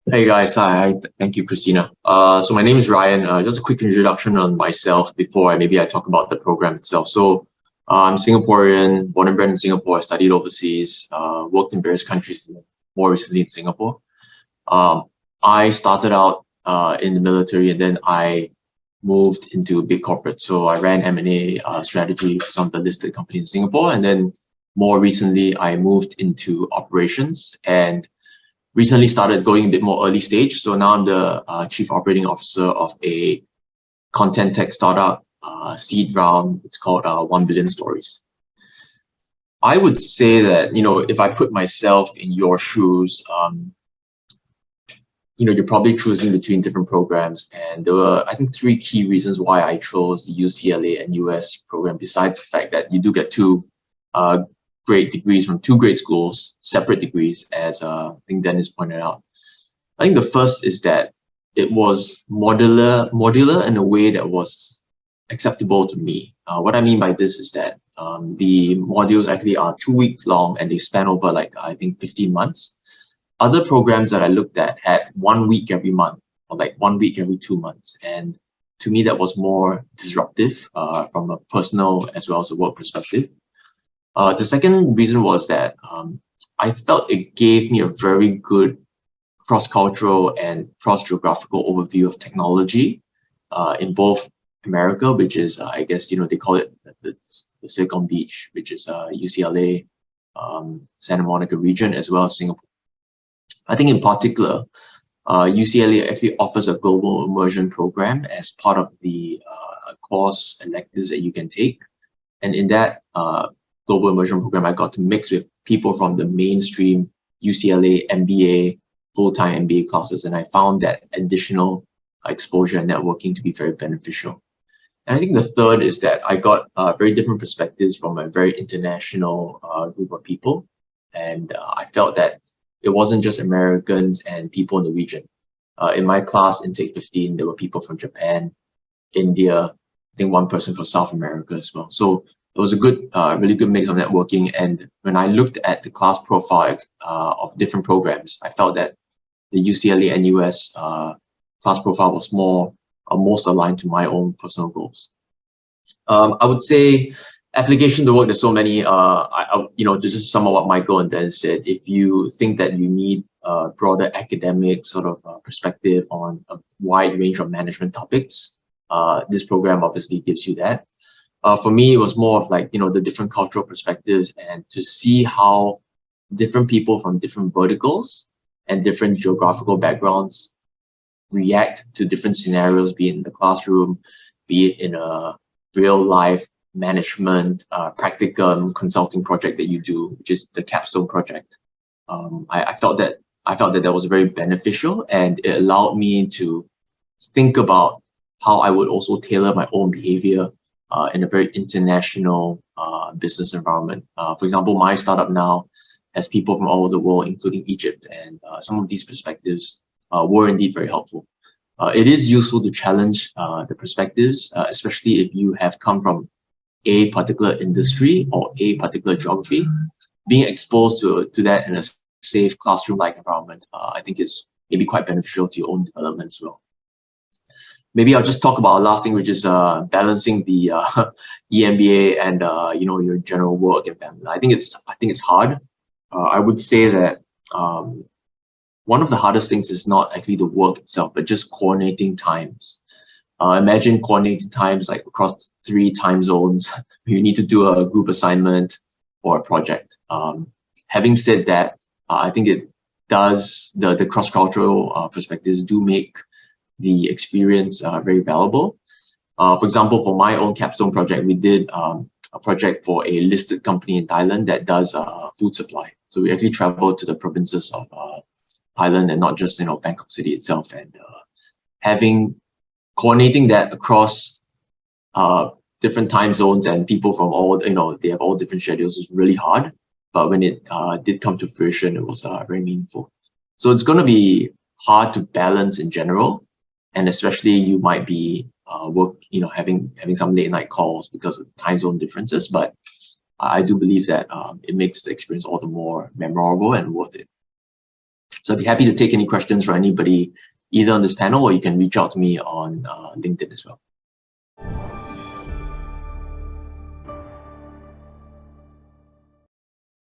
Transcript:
Hey guys, hi. Thank you, Christina. So my name is Ryan. Just a quick introduction on myself before I talk about the program itself. I'm Singaporean, born and bred in Singapore. I studied overseas, worked in various countries, more recently in Singapore. Um, I started out in the military, and then I moved into big corporate. So I ran M&A strategy for some of the listed companies in Singapore, and then more recently I moved into operations and recently started going a bit more early stage. So now I'm the chief operating officer of a content tech startup, seed round. It's called 1 Billion Stories. I would say that, if I put myself in your shoes, you're probably choosing between different programs. And there were, I think, three key reasons why I chose the UCLA and US program, besides the fact that you do get two great degrees from two great schools, separate degrees, as I think Dennis pointed out. I think the first is that it was modular in a way that was acceptable to me. What I mean by this is that the modules actually are 2 weeks long and they span over I think 15 months. Other programs that I looked at had 1 week every month or 1 week every 2 months. And to me, that was more disruptive from a personal as well as a work perspective. The second reason was that I felt it gave me a very good cross-cultural and cross-geographical overview of technology in both America, which is, I guess, they call it the Silicon Beach, which is UCLA, Santa Monica region, as well as Singapore. I think in particular, UCLA actually offers a global immersion program as part of the course electives that you can take. And in that global immersion program, I got to mix with people from the mainstream UCLA MBA, full-time MBA classes, and I found that additional exposure and networking to be very beneficial. And I think the third is that I got very different perspectives from a very international group of people. And I felt that it wasn't just Americans and people in the region. In my class, Intake 15, there were people from Japan, India, I think one person from South America as well. So it was a good, really good mix of networking. And when I looked at the class profile of different programs, I felt that the UCLA and US class profile was most aligned to my own personal goals. I would say application to work, there's so many, this is some of what Michael and Dan said. If you think that you need a broader academic sort of perspective on a wide range of management topics, this program obviously gives you that. For me, it was more of the different cultural perspectives and to see how different people from different verticals and different geographical backgrounds react to different scenarios, be it in the classroom, be it in a real life management, practicum consulting project that you do, which is the capstone project. I felt that was very beneficial, and it allowed me to think about how I would also tailor my own behavior in a very international business environment. For example, my startup now has people from all over the world, including Egypt, and some of these perspectives were indeed very helpful. It is useful to challenge the perspectives, especially if you have come from a particular industry or a particular geography. Being exposed to that in a safe classroom-like environment, I think is maybe quite beneficial to your own development as well. Maybe I'll just talk about a last thing, which is balancing the EMBA and your general work and family. I think it's hard. I would say that one of the hardest things is not actually the work itself, but just coordinating times. Imagine coordinating times across 3 time zones. You need to do a group assignment or a project. Having said that, I think it does, the cross-cultural perspectives do make the experience very valuable. For example, for my own capstone project, we did a project for a listed company in Thailand that does food supply. So we actually traveled to the provinces of Thailand and not just Bangkok City itself, and coordinating that across different time zones and people from all, they have all different schedules, is really hard. But when it did come to fruition, it was very meaningful. So it's going to be hard to balance in general, and especially you might be having some late night calls because of time zone differences. But I do believe that it makes the experience all the more memorable and worth it. So I'd be happy to take any questions for anybody, either on this panel, or you can reach out to me on LinkedIn as well.